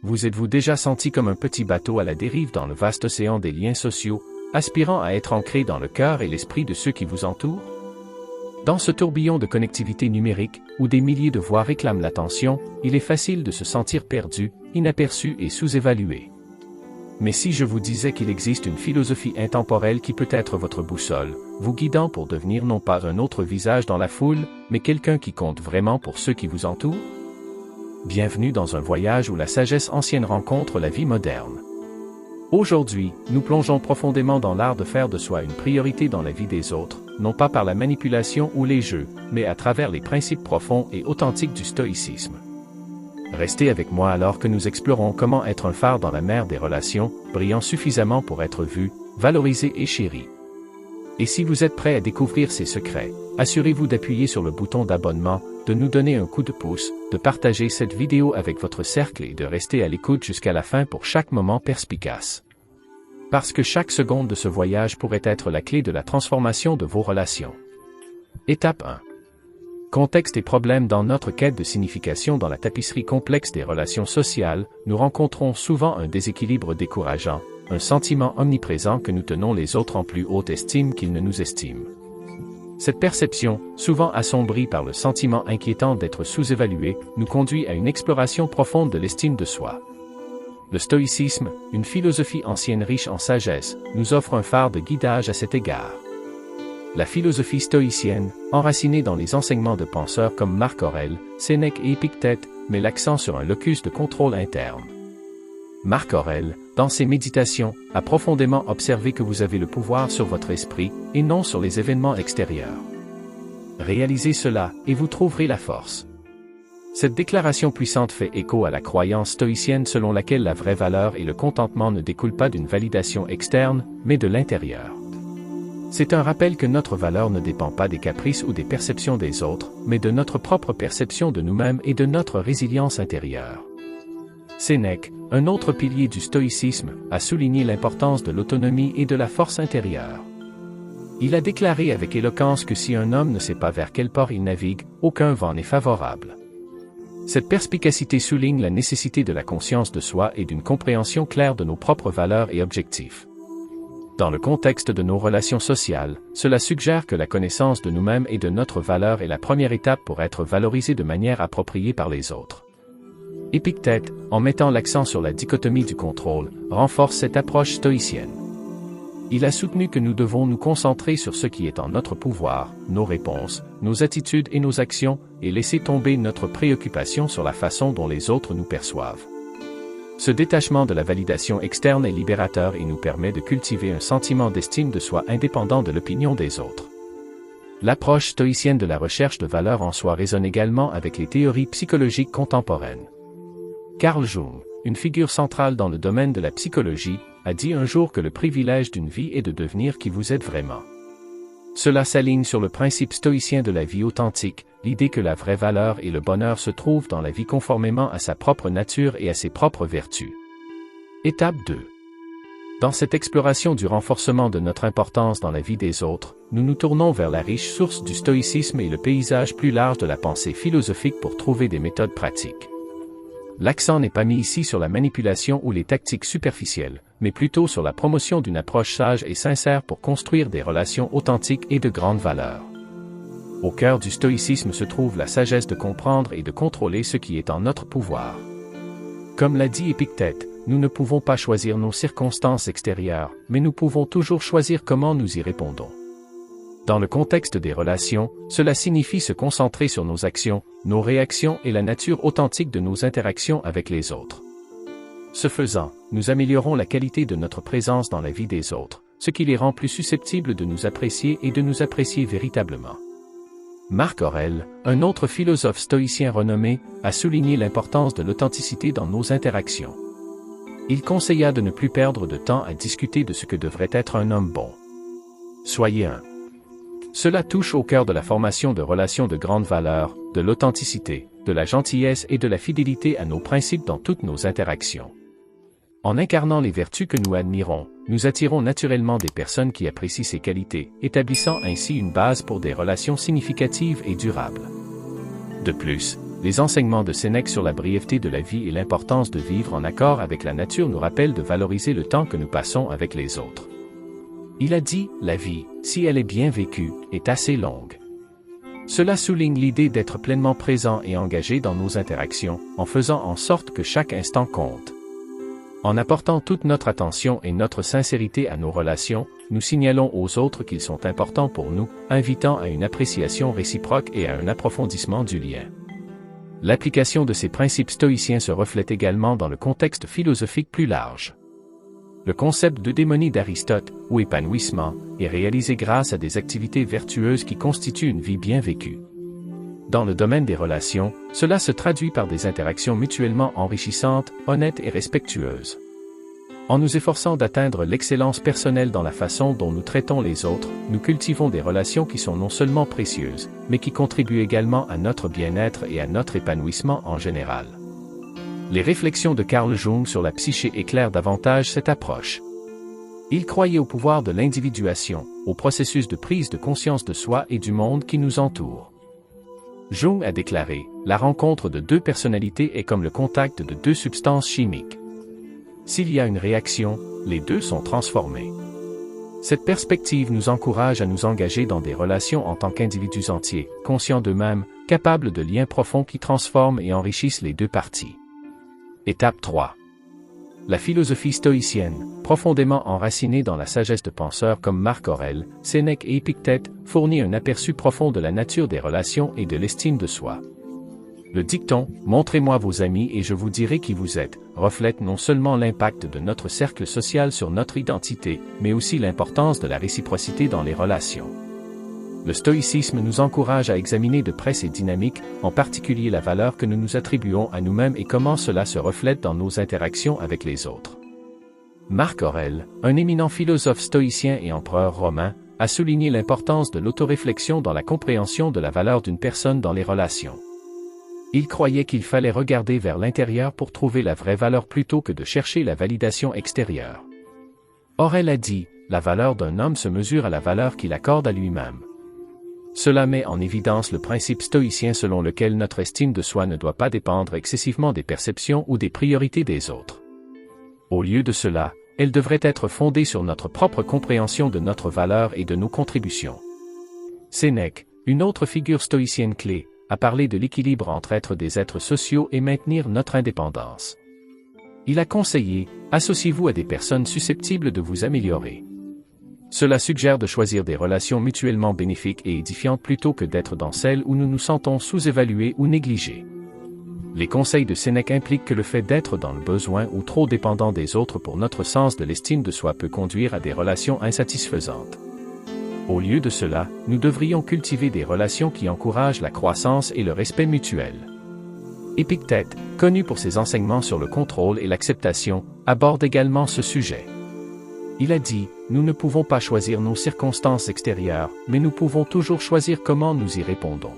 Vous êtes-vous déjà senti comme un petit bateau à la dérive dans le vaste océan des liens sociaux, aspirant à être ancré dans le cœur et l'esprit de ceux qui vous entourent? Dans ce tourbillon de connectivité numérique, où des milliers de voix réclament l'attention, il est facile de se sentir perdu, inaperçu et sous-évalué. Mais si je vous disais qu'il existe une philosophie intemporelle qui peut être votre boussole, vous guidant pour devenir non pas un autre visage dans la foule, mais quelqu'un qui compte vraiment pour ceux qui vous entourent? Bienvenue dans un voyage où la sagesse ancienne rencontre la vie moderne. Aujourd'hui, nous plongeons profondément dans l'art de faire de soi une priorité dans la vie des autres, non pas par la manipulation ou les jeux, mais à travers les principes profonds et authentiques du stoïcisme. Restez avec moi alors que nous explorons comment être un phare dans la mer des relations, brillant suffisamment pour être vu, valorisé et chéri. Et si vous êtes prêt à découvrir ces secrets, assurez-vous d'appuyer sur le bouton d'abonnement, de nous donner un coup de pouce, de partager cette vidéo avec votre cercle et de rester à l'écoute jusqu'à la fin pour chaque moment perspicace. Parce que chaque seconde de ce voyage pourrait être la clé de la transformation de vos relations. Étape 1. Contexte et problèmes. Dans notre quête de signification dans la tapisserie complexe des relations sociales, nous rencontrons souvent un déséquilibre décourageant, un sentiment omniprésent que nous tenons les autres en plus haute estime qu'ils ne nous estiment. Cette perception, souvent assombrie par le sentiment inquiétant d'être sous-évalué, nous conduit à une exploration profonde de l'estime de soi. Le stoïcisme, une philosophie ancienne riche en sagesse, nous offre un phare de guidage à cet égard. La philosophie stoïcienne, enracinée dans les enseignements de penseurs comme Marc Aurèle, Sénèque et Épictète, met l'accent sur un locus de contrôle interne. Marc Aurèle, dans ses méditations, a profondément observé que vous avez le pouvoir sur votre esprit, et non sur les événements extérieurs. Réalisez cela, et vous trouverez la force. Cette déclaration puissante fait écho à la croyance stoïcienne selon laquelle la vraie valeur et le contentement ne découlent pas d'une validation externe, mais de l'intérieur. C'est un rappel que notre valeur ne dépend pas des caprices ou des perceptions des autres, mais de notre propre perception de nous-mêmes et de notre résilience intérieure. Sénèque, un autre pilier du stoïcisme, a souligné l'importance de l'autonomie et de la force intérieure. Il a déclaré avec éloquence que si un homme ne sait pas vers quel port il navigue, aucun vent n'est favorable. Cette perspicacité souligne la nécessité de la conscience de soi et d'une compréhension claire de nos propres valeurs et objectifs. Dans le contexte de nos relations sociales, cela suggère que la connaissance de nous-mêmes et de notre valeur est la première étape pour être valorisé de manière appropriée par les autres. Épictète, en mettant l'accent sur la dichotomie du contrôle, renforce cette approche stoïcienne. Il a soutenu que nous devons nous concentrer sur ce qui est en notre pouvoir, nos réponses, nos attitudes et nos actions, et laisser tomber notre préoccupation sur la façon dont les autres nous perçoivent. Ce détachement de la validation externe est libérateur et nous permet de cultiver un sentiment d'estime de soi indépendant de l'opinion des autres. L'approche stoïcienne de la recherche de valeur en soi résonne également avec les théories psychologiques contemporaines. Carl Jung, une figure centrale dans le domaine de la psychologie, a dit un jour que le privilège d'une vie est de devenir qui vous êtes vraiment. Cela s'aligne sur le principe stoïcien de la vie authentique, l'idée que la vraie valeur et le bonheur se trouvent dans la vie conformément à sa propre nature et à ses propres vertus. Étape 2. Dans cette exploration du renforcement de notre importance dans la vie des autres, nous nous tournons vers la riche source du stoïcisme et le paysage plus large de la pensée philosophique pour trouver des méthodes pratiques. L'accent n'est pas mis ici sur la manipulation ou les tactiques superficielles, mais plutôt sur la promotion d'une approche sage et sincère pour construire des relations authentiques et de grande valeur. Au cœur du stoïcisme se trouve la sagesse de comprendre et de contrôler ce qui est en notre pouvoir. Comme l'a dit Épictète, nous ne pouvons pas choisir nos circonstances extérieures, mais nous pouvons toujours choisir comment nous y répondons. Dans le contexte des relations, cela signifie se concentrer sur nos actions, nos réactions et la nature authentique de nos interactions avec les autres. Ce faisant, nous améliorons la qualité de notre présence dans la vie des autres, ce qui les rend plus susceptibles de nous apprécier et de nous apprécier véritablement. Marc Aurèle, un autre philosophe stoïcien renommé, a souligné l'importance de l'authenticité dans nos interactions. Il conseilla de ne plus perdre de temps à discuter de ce que devrait être un homme bon. Soyez un. Cela touche au cœur de la formation de relations de grande valeur, de l'authenticité, de la gentillesse et de la fidélité à nos principes dans toutes nos interactions. En incarnant les vertus que nous admirons, nous attirons naturellement des personnes qui apprécient ces qualités, établissant ainsi une base pour des relations significatives et durables. De plus, Les enseignements de Sénèque sur la brièveté de la vie et l'importance de vivre en accord avec la nature nous rappellent de valoriser le temps que nous passons avec les autres. Il a dit, la vie, si elle est bien vécue, est assez longue. Cela souligne l'idée d'être pleinement présent et engagé dans nos interactions, en faisant en sorte que chaque instant compte. En apportant toute notre attention et notre sincérité à nos relations, nous signalons aux autres qu'ils sont importants pour nous, invitant à une appréciation réciproque et à un approfondissement du lien. L'application de ces principes stoïciens se reflète également dans le contexte philosophique plus large. Le concept d'eudémonie d'Aristote, ou épanouissement, est réalisé grâce à des activités vertueuses qui constituent une vie bien vécue. Dans le domaine des relations, cela se traduit par des interactions mutuellement enrichissantes, honnêtes et respectueuses. En nous efforçant d'atteindre l'excellence personnelle dans la façon dont nous traitons les autres, nous cultivons des relations qui sont non seulement précieuses, mais qui contribuent également à notre bien-être et à notre épanouissement en général. Les réflexions de Carl Jung sur la psyché éclairent davantage cette approche. Il croyait au pouvoir de l'individuation, au processus de prise de conscience de soi et du monde qui nous entoure. Jung a déclaré, la rencontre de deux personnalités est comme le contact de deux substances chimiques. S'il y a une réaction, les deux sont transformés. Cette perspective nous encourage à nous engager dans des relations en tant qu'individus entiers, conscients d'eux-mêmes, capables de liens profonds qui transforment et enrichissent les deux parties. Étape 3. La philosophie stoïcienne, profondément enracinée dans la sagesse de penseurs comme Marc Aurèle, Sénèque et Épictète, fournit un aperçu profond de la nature des relations et de l'estime de soi. Le dicton « Montrez-moi vos amis et je vous dirai qui vous êtes » reflète non seulement l'impact de notre cercle social sur notre identité, mais aussi l'importance de la réciprocité dans les relations. Le stoïcisme nous encourage à examiner de près ces dynamiques, en particulier la valeur que nous nous attribuons à nous-mêmes et comment cela se reflète dans nos interactions avec les autres. Marc Aurèle, un éminent philosophe stoïcien et empereur romain, a souligné l'importance de l'autoréflexion dans la compréhension de la valeur d'une personne dans les relations. Il croyait qu'il fallait regarder vers l'intérieur pour trouver la vraie valeur plutôt que de chercher la validation extérieure. Aurèle a dit, la valeur d'un homme se mesure à la valeur qu'il accorde à lui-même. Cela met en évidence le principe stoïcien selon lequel notre estime de soi ne doit pas dépendre excessivement des perceptions ou des priorités des autres. Au lieu de cela, elle devrait être fondée sur notre propre compréhension de notre valeur et de nos contributions. Sénèque, une autre figure stoïcienne clé, a parlé de l'équilibre entre être des êtres sociaux et maintenir notre indépendance. Il a conseillé, associez-vous à des personnes susceptibles de vous améliorer. Cela suggère de choisir des relations mutuellement bénéfiques et édifiantes plutôt que d'être dans celles où nous nous sentons sous-évalués ou négligés. Les conseils de Sénèque impliquent que le fait d'être dans le besoin ou trop dépendant des autres pour notre sens de l'estime de soi peut conduire à des relations insatisfaisantes. Au lieu de cela, nous devrions cultiver des relations qui encouragent la croissance et le respect mutuel. Épictète, connu pour ses enseignements sur le contrôle et l'acceptation, aborde également ce sujet. Il a dit, nous ne pouvons pas choisir nos circonstances extérieures, mais nous pouvons toujours choisir comment nous y répondons.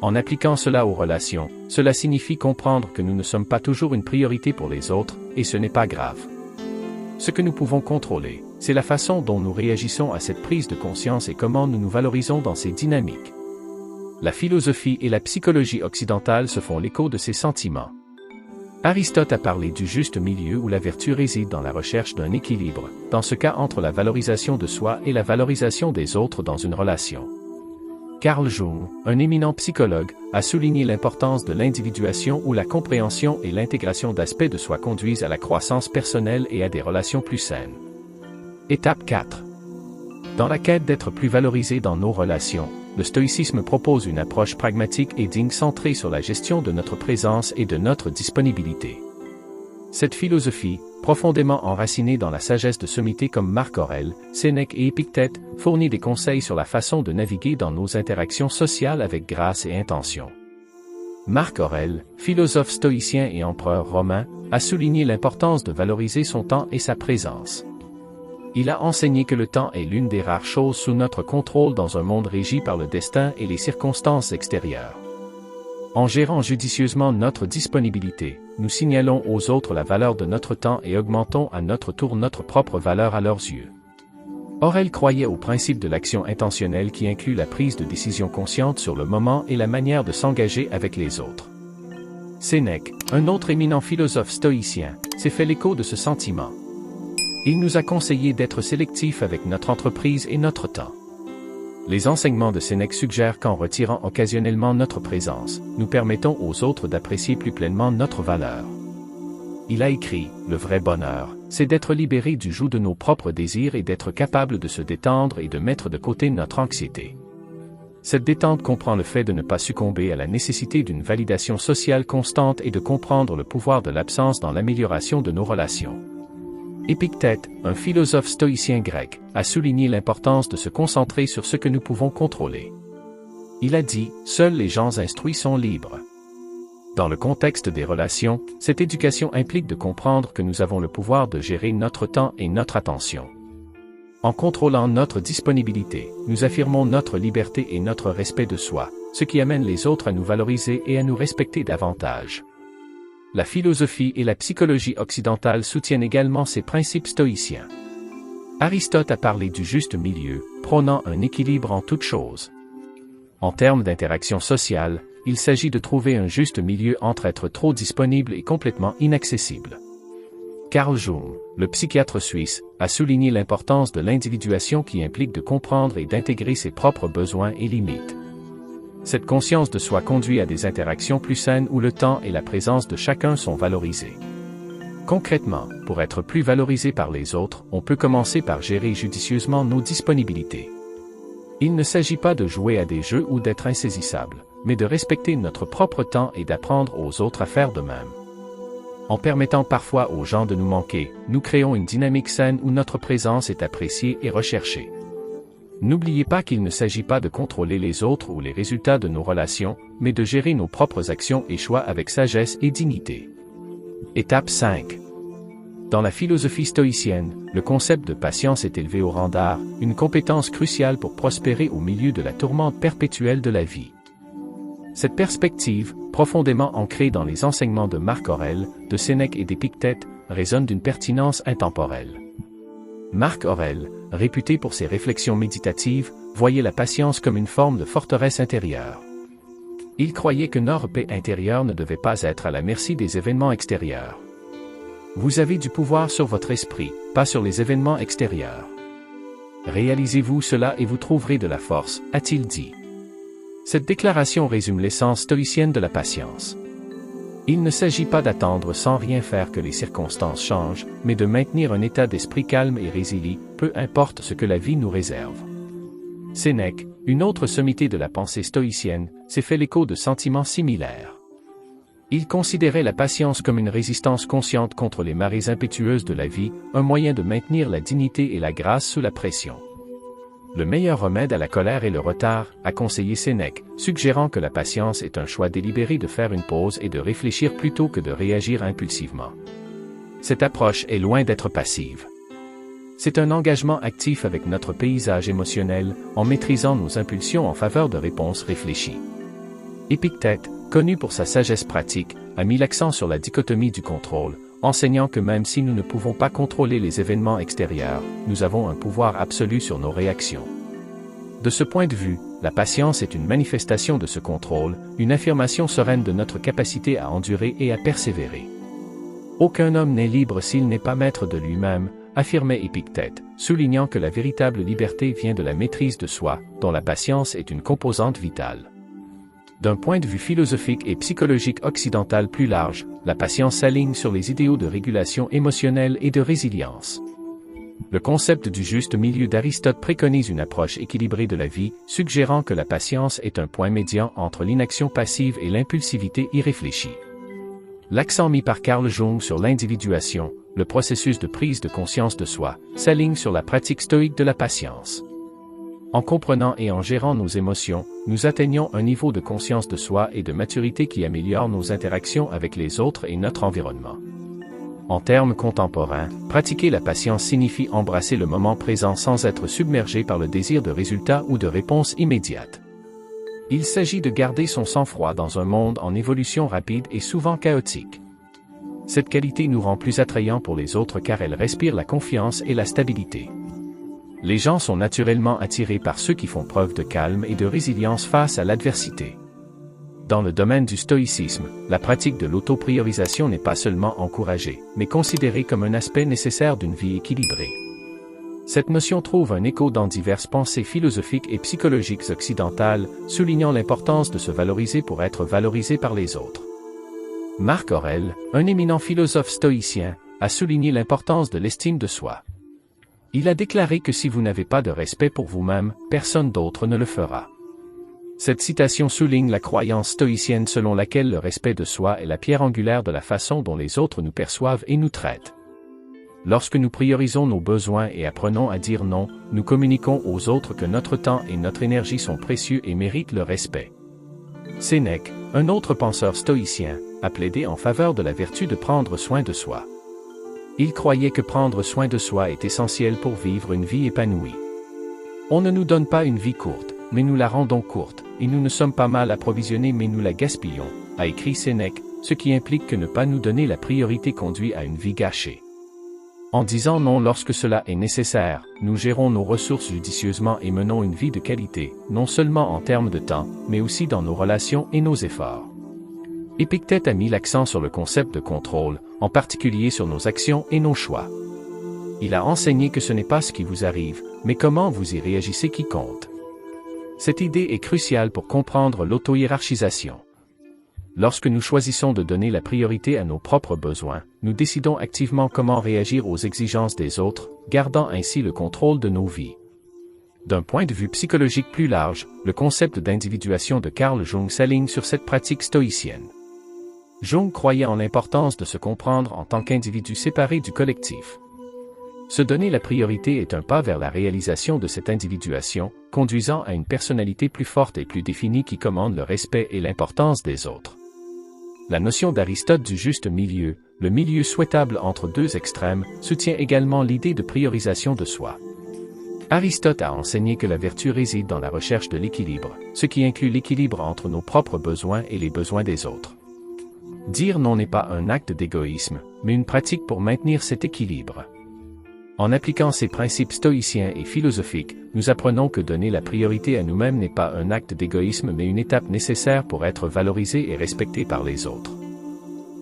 En appliquant cela aux relations, cela signifie comprendre que nous ne sommes pas toujours une priorité pour les autres, et ce n'est pas grave. Ce que nous pouvons contrôler, c'est la façon dont nous réagissons à cette prise de conscience et comment nous nous valorisons dans ces dynamiques. La philosophie et la psychologie occidentale se font l'écho de ces sentiments. Aristote a parlé du juste milieu où la vertu réside dans la recherche d'un équilibre, dans ce cas entre la valorisation de soi et la valorisation des autres dans une relation. Carl Jung, un éminent psychologue, a souligné l'importance de l'individuation où la compréhension et l'intégration d'aspects de soi conduisent à la croissance personnelle et à des relations plus saines. Étape 4. Dans la quête d'être plus valorisé dans nos relations, le stoïcisme propose une approche pragmatique et digne centrée sur la gestion de notre présence et de notre disponibilité. Cette philosophie, profondément enracinée dans la sagesse de sommités comme Marc Aurèle, Sénèque et Épictète, fournit des conseils sur la façon de naviguer dans nos interactions sociales avec grâce et intention. Marc Aurèle, philosophe stoïcien et empereur romain, a souligné l'importance de valoriser son temps et sa présence. Il a enseigné que le temps est l'une des rares choses sous notre contrôle dans un monde régi par le destin et les circonstances extérieures. En gérant judicieusement notre disponibilité, nous signalons aux autres la valeur de notre temps et augmentons à notre tour notre propre valeur à leurs yeux. Aurel croyait au principe de l'action intentionnelle qui inclut la prise de décision consciente sur le moment et la manière de s'engager avec les autres. Sénèque, un autre éminent philosophe stoïcien, s'est fait l'écho de ce sentiment. Il nous a conseillé d'être sélectifs avec notre entreprise et notre temps. Les enseignements de Sénèque suggèrent qu'en retirant occasionnellement notre présence, nous permettons aux autres d'apprécier plus pleinement notre valeur. Il a écrit, « Le vrai bonheur, c'est d'être libéré du joug de nos propres désirs et d'être capable de se détendre et de mettre de côté notre anxiété. » Cette détente comprend le fait de ne pas succomber à la nécessité d'une validation sociale constante et de comprendre le pouvoir de l'absence dans l'amélioration de nos relations. Épictète, un philosophe stoïcien grec, a souligné l'importance de se concentrer sur ce que nous pouvons contrôler. Il a dit, « Seuls les gens instruits sont libres. » Dans le contexte des relations, cette éducation implique de comprendre que nous avons le pouvoir de gérer notre temps et notre attention. En contrôlant notre disponibilité, nous affirmons notre liberté et notre respect de soi, ce qui amène les autres à nous valoriser et à nous respecter davantage. La philosophie et la psychologie occidentale soutiennent également ces principes stoïciens. Aristote a parlé du juste milieu, prônant un équilibre en toutes choses. En termes d'interaction sociale, il s'agit de trouver un juste milieu entre être trop disponible et complètement inaccessible. Carl Jung, le psychiatre suisse, a souligné l'importance de l'individuation qui implique de comprendre et d'intégrer ses propres besoins et limites. Cette conscience de soi conduit à des interactions plus saines où le temps et la présence de chacun sont valorisés. Concrètement, pour être plus valorisé par les autres, on peut commencer par gérer judicieusement nos disponibilités. Il ne s'agit pas de jouer à des jeux ou d'être insaisissable, mais de respecter notre propre temps et d'apprendre aux autres à faire de même. En permettant parfois aux gens de nous manquer, nous créons une dynamique saine où notre présence est appréciée et recherchée. N'oubliez pas qu'il ne s'agit pas de contrôler les autres ou les résultats de nos relations, mais de gérer nos propres actions et choix avec sagesse et dignité. Étape 5. Dans la philosophie stoïcienne, le concept de patience est élevé au rang d'art, une compétence cruciale pour prospérer au milieu de la tourmente perpétuelle de la vie. Cette perspective, profondément ancrée dans les enseignements de Marc Aurèle, de Sénèque et d'Épictète, résonne d'une pertinence intemporelle. Marc Aurèle, réputé pour ses réflexions méditatives, voyait la patience comme une forme de forteresse intérieure. Il croyait que notre paix intérieure ne devait pas être à la merci des événements extérieurs. Vous avez du pouvoir sur votre esprit, pas sur les événements extérieurs. Réalisez-vous cela et vous trouverez de la force, a-t-il dit. Cette déclaration résume l'essence stoïcienne de la patience. Il ne s'agit pas d'attendre sans rien faire que les circonstances changent, mais de maintenir un état d'esprit calme et résilient, peu importe ce que la vie nous réserve. Sénèque, une autre sommité de la pensée stoïcienne, s'est fait l'écho de sentiments similaires. Il considérait la patience comme une résistance consciente contre les marées impétueuses de la vie, un moyen de maintenir la dignité et la grâce sous la pression. Le meilleur remède à la colère est le retard, a conseillé Sénèque, suggérant que la patience est un choix délibéré de faire une pause et de réfléchir plutôt que de réagir impulsivement. Cette approche est loin d'être passive. C'est un engagement actif avec notre paysage émotionnel, en maîtrisant nos impulsions en faveur de réponses réfléchies. Épictète, connu pour sa sagesse pratique, a mis l'accent sur la dichotomie du contrôle, enseignant que même si nous ne pouvons pas contrôler les événements extérieurs, nous avons un pouvoir absolu sur nos réactions. De ce point de vue, la patience est une manifestation de ce contrôle, une affirmation sereine de notre capacité à endurer et à persévérer. Aucun homme n'est libre s'il n'est pas maître de lui-même, affirmait Épictète, soulignant que la véritable liberté vient de la maîtrise de soi, dont la patience est une composante vitale. D'un point de vue philosophique et psychologique occidental plus large, la patience s'aligne sur les idéaux de régulation émotionnelle et de résilience. Le concept du juste milieu d'Aristote préconise une approche équilibrée de la vie, suggérant que la patience est un point médian entre l'inaction passive et l'impulsivité irréfléchie. L'accent mis par Carl Jung sur l'individuation, le processus de prise de conscience de soi, s'aligne sur la pratique stoïque de la patience. En comprenant et en gérant nos émotions, nous atteignons un niveau de conscience de soi et de maturité qui améliore nos interactions avec les autres et notre environnement. En termes contemporains, pratiquer la patience signifie embrasser le moment présent sans être submergé par le désir de résultats ou de réponses immédiates. Il s'agit de garder son sang-froid dans un monde en évolution rapide et souvent chaotique. Cette qualité nous rend plus attrayants pour les autres car elle respire la confiance et la stabilité. Les gens sont naturellement attirés par ceux qui font preuve de calme et de résilience face à l'adversité. Dans le domaine du stoïcisme, la pratique de l'autopriorisation n'est pas seulement encouragée, mais considérée comme un aspect nécessaire d'une vie équilibrée. Cette notion trouve un écho dans diverses pensées philosophiques et psychologiques occidentales, soulignant l'importance de se valoriser pour être valorisé par les autres. Marc Aurèle, un éminent philosophe stoïcien, a souligné l'importance de l'estime de soi. Il a déclaré que si vous n'avez pas de respect pour vous-même, personne d'autre ne le fera. Cette citation souligne la croyance stoïcienne selon laquelle le respect de soi est la pierre angulaire de la façon dont les autres nous perçoivent et nous traitent. Lorsque nous priorisons nos besoins et apprenons à dire non, nous communiquons aux autres que notre temps et notre énergie sont précieux et méritent le respect. Sénèque, un autre penseur stoïcien, a plaidé en faveur de la vertu de prendre soin de soi. Il croyait que prendre soin de soi est essentiel pour vivre une vie épanouie. On ne nous donne pas une vie courte, mais nous la rendons courte, et nous ne sommes pas mal approvisionnés mais nous la gaspillons, a écrit Sénèque, ce qui implique que ne pas nous donner la priorité conduit à une vie gâchée. En disant non lorsque cela est nécessaire, nous gérons nos ressources judicieusement et menons une vie de qualité, non seulement en termes de temps, mais aussi dans nos relations et nos efforts. Épictète a mis l'accent sur le concept de contrôle, en particulier sur nos actions et nos choix. Il a enseigné que ce n'est pas ce qui vous arrive, mais comment vous y réagissez qui compte. Cette idée est cruciale pour comprendre l'auto-hiérarchisation. Lorsque nous choisissons de donner la priorité à nos propres besoins, nous décidons activement comment réagir aux exigences des autres, gardant ainsi le contrôle de nos vies. D'un point de vue psychologique plus large, le concept d'individuation de Carl Jung s'aligne sur cette pratique stoïcienne. Jung croyait en l'importance de se comprendre en tant qu'individu séparé du collectif. Se donner la priorité est un pas vers la réalisation de cette individuation, conduisant à une personnalité plus forte et plus définie qui commande le respect et l'importance des autres. La notion d'Aristote du juste milieu, le milieu souhaitable entre deux extrêmes, soutient également l'idée de priorisation de soi. Aristote a enseigné que la vertu réside dans la recherche de l'équilibre, ce qui inclut l'équilibre entre nos propres besoins et les besoins des autres. Dire non n'est pas un acte d'égoïsme, mais une pratique pour maintenir cet équilibre. En appliquant ces principes stoïciens et philosophiques, nous apprenons que donner la priorité à nous-mêmes n'est pas un acte d'égoïsme mais une étape nécessaire pour être valorisé et respecté par les autres.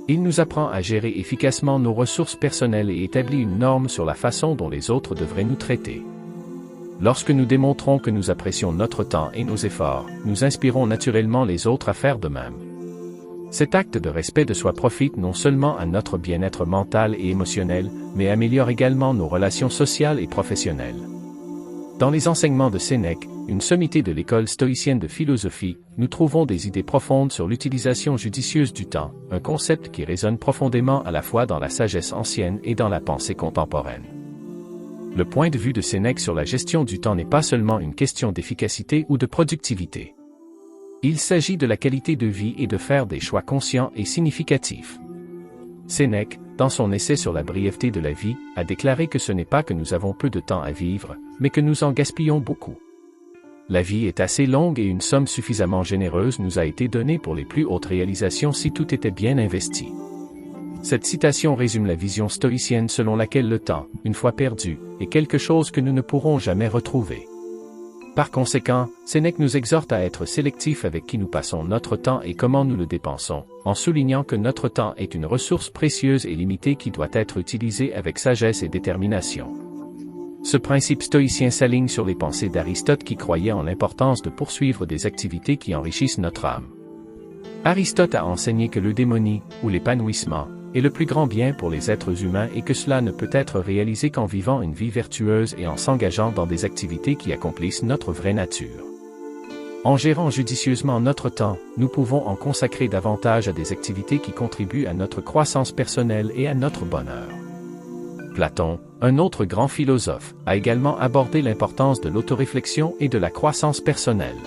Il nous apprend à gérer efficacement nos ressources personnelles et établit une norme sur la façon dont les autres devraient nous traiter. Lorsque nous démontrons que nous apprécions notre temps et nos efforts, nous inspirons naturellement les autres à faire de même. Cet acte de respect de soi profite non seulement à notre bien-être mental et émotionnel, mais améliore également nos relations sociales et professionnelles. Dans les enseignements de Sénèque, une sommité de l'école stoïcienne de philosophie, nous trouvons des idées profondes sur l'utilisation judicieuse du temps, un concept qui résonne profondément à la fois dans la sagesse ancienne et dans la pensée contemporaine. Le point de vue de Sénèque sur la gestion du temps n'est pas seulement une question d'efficacité ou de productivité. Il s'agit de la qualité de vie et de faire des choix conscients et significatifs. Sénèque, dans son essai sur la brièveté de la vie, a déclaré que ce n'est pas que nous avons peu de temps à vivre, mais que nous en gaspillons beaucoup. La vie est assez longue et une somme suffisamment généreuse nous a été donnée pour les plus hautes réalisations si tout était bien investi. Cette citation résume la vision stoïcienne selon laquelle le temps, une fois perdu, est quelque chose que nous ne pourrons jamais retrouver. Par conséquent, Sénèque nous exhorte à être sélectifs avec qui nous passons notre temps et comment nous le dépensons, en soulignant que notre temps est une ressource précieuse et limitée qui doit être utilisée avec sagesse et détermination. Ce principe stoïcien s'aligne sur les pensées d'Aristote qui croyait en l'importance de poursuivre des activités qui enrichissent notre âme. Aristote a enseigné que l'eudémonie, ou l'épanouissement, est le plus grand bien pour les êtres humains et que cela ne peut être réalisé qu'en vivant une vie vertueuse et en s'engageant dans des activités qui accomplissent notre vraie nature. En gérant judicieusement notre temps, nous pouvons en consacrer davantage à des activités qui contribuent à notre croissance personnelle et à notre bonheur. Platon, un autre grand philosophe, a également abordé l'importance de l'autoréflexion et de la croissance personnelle.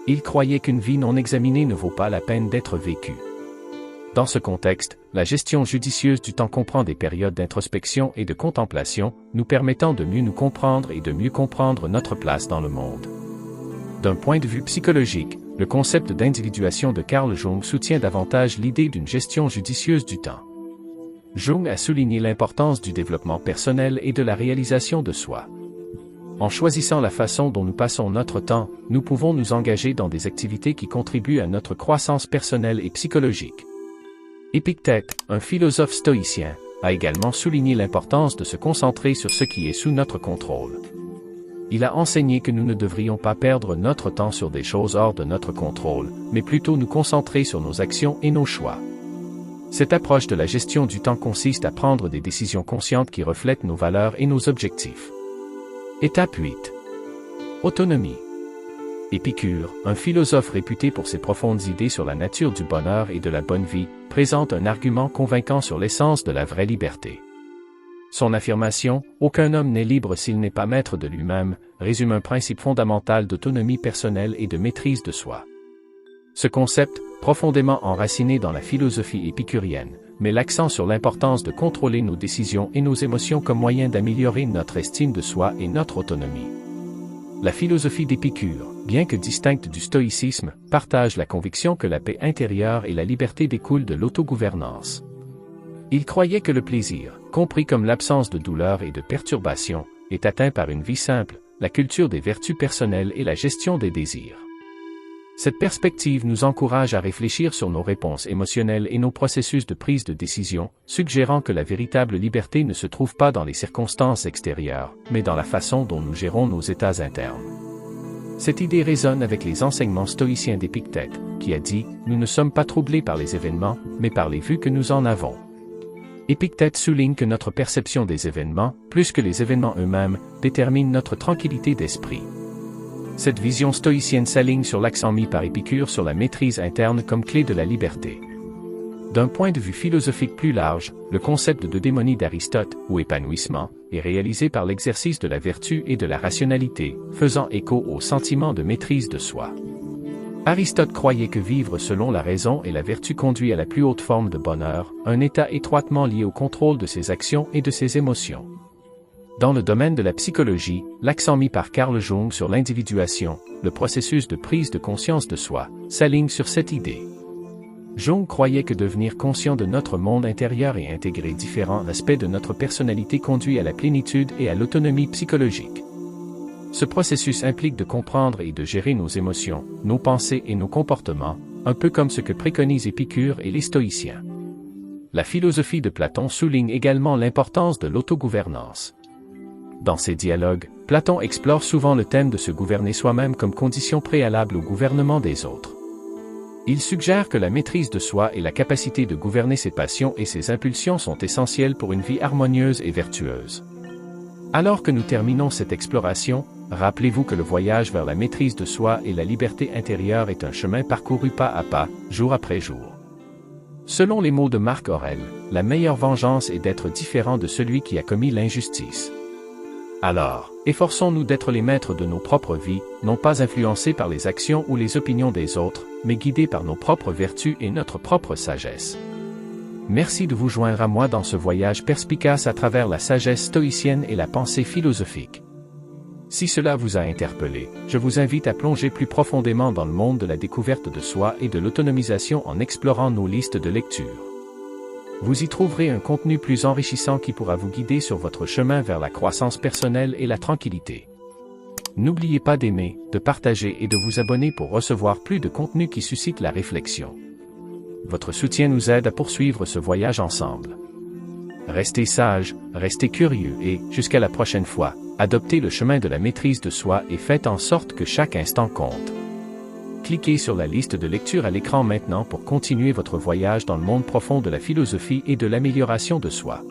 Il croyait qu'une vie non examinée ne vaut pas la peine d'être vécue. Dans ce contexte, la gestion judicieuse du temps comprend des périodes d'introspection et de contemplation, nous permettant de mieux nous comprendre et de mieux comprendre notre place dans le monde. D'un point de vue psychologique, le concept d'individuation de Carl Jung soutient davantage l'idée d'une gestion judicieuse du temps. Jung a souligné l'importance du développement personnel et de la réalisation de soi. En choisissant la façon dont nous passons notre temps, nous pouvons nous engager dans des activités qui contribuent à notre croissance personnelle et psychologique. Épictète, un philosophe stoïcien, a également souligné l'importance de se concentrer sur ce qui est sous notre contrôle. Il a enseigné que nous ne devrions pas perdre notre temps sur des choses hors de notre contrôle, mais plutôt nous concentrer sur nos actions et nos choix. Cette approche de la gestion du temps consiste à prendre des décisions conscientes qui reflètent nos valeurs et nos objectifs. Étape 8. Autonomie. Épicure, un philosophe réputé pour ses profondes idées sur la nature du bonheur et de la bonne vie, présente un argument convaincant sur l'essence de la vraie liberté. Son affirmation « Aucun homme n'est libre s'il n'est pas maître de lui-même » résume un principe fondamental d'autonomie personnelle et de maîtrise de soi. Ce concept, profondément enraciné dans la philosophie épicurienne, met l'accent sur l'importance de contrôler nos décisions et nos émotions comme moyen d'améliorer notre estime de soi et notre autonomie. La philosophie d'Épicure, bien que distincte du stoïcisme, partage la conviction que la paix intérieure et la liberté découlent de l'autogouvernance. Il croyait que le plaisir, compris comme l'absence de douleur et de perturbation, est atteint par une vie simple, la culture des vertus personnelles et la gestion des désirs. Cette perspective nous encourage à réfléchir sur nos réponses émotionnelles et nos processus de prise de décision, suggérant que la véritable liberté ne se trouve pas dans les circonstances extérieures, mais dans la façon dont nous gérons nos états internes. Cette idée résonne avec les enseignements stoïciens d'Épictète, qui a dit « Nous ne sommes pas troublés par les événements, mais par les vues que nous en avons ». Épictète souligne que notre perception des événements, plus que les événements eux-mêmes, détermine notre tranquillité d'esprit. Cette vision stoïcienne s'aligne sur l'accent mis par Épicure sur la maîtrise interne comme clé de la liberté. D'un point de vue philosophique plus large, le concept de démonie d'Aristote, ou épanouissement, est réalisé par l'exercice de la vertu et de la rationalité, faisant écho au sentiment de maîtrise de soi. Aristote croyait que vivre selon la raison et la vertu conduit à la plus haute forme de bonheur, un état étroitement lié au contrôle de ses actions et de ses émotions. Dans le domaine de la psychologie, l'accent mis par Carl Jung sur l'individuation, le processus de prise de conscience de soi, s'aligne sur cette idée. Jung croyait que devenir conscient de notre monde intérieur et intégrer différents aspects de notre personnalité conduit à la plénitude et à l'autonomie psychologique. Ce processus implique de comprendre et de gérer nos émotions, nos pensées et nos comportements, un peu comme ce que préconisent Épicure et les stoïciens. La philosophie de Platon souligne également l'importance de l'autogouvernance. Dans ses dialogues, Platon explore souvent le thème de se gouverner soi-même comme condition préalable au gouvernement des autres. Il suggère que la maîtrise de soi et la capacité de gouverner ses passions et ses impulsions sont essentielles pour une vie harmonieuse et vertueuse. Alors que nous terminons cette exploration, rappelez-vous que le voyage vers la maîtrise de soi et la liberté intérieure est un chemin parcouru pas à pas, jour après jour. Selon les mots de Marc Aurèle, la meilleure vengeance est d'être différent de celui qui a commis l'injustice. Alors, efforçons-nous d'être les maîtres de nos propres vies, non pas influencés par les actions ou les opinions des autres, mais guidés par nos propres vertus et notre propre sagesse. Merci de vous joindre à moi dans ce voyage perspicace à travers la sagesse stoïcienne et la pensée philosophique. Si cela vous a interpellé, je vous invite à plonger plus profondément dans le monde de la découverte de soi et de l'autonomisation en explorant nos listes de lecture. Vous y trouverez un contenu plus enrichissant qui pourra vous guider sur votre chemin vers la croissance personnelle et la tranquillité. N'oubliez pas d'aimer, de partager et de vous abonner pour recevoir plus de contenu qui suscite la réflexion. Votre soutien nous aide à poursuivre ce voyage ensemble. Restez sages, restez curieux et, jusqu'à la prochaine fois, adoptez le chemin de la maîtrise de soi et faites en sorte que chaque instant compte. Cliquez sur la liste de lecture à l'écran maintenant pour continuer votre voyage dans le monde profond de la philosophie et de l'amélioration de soi.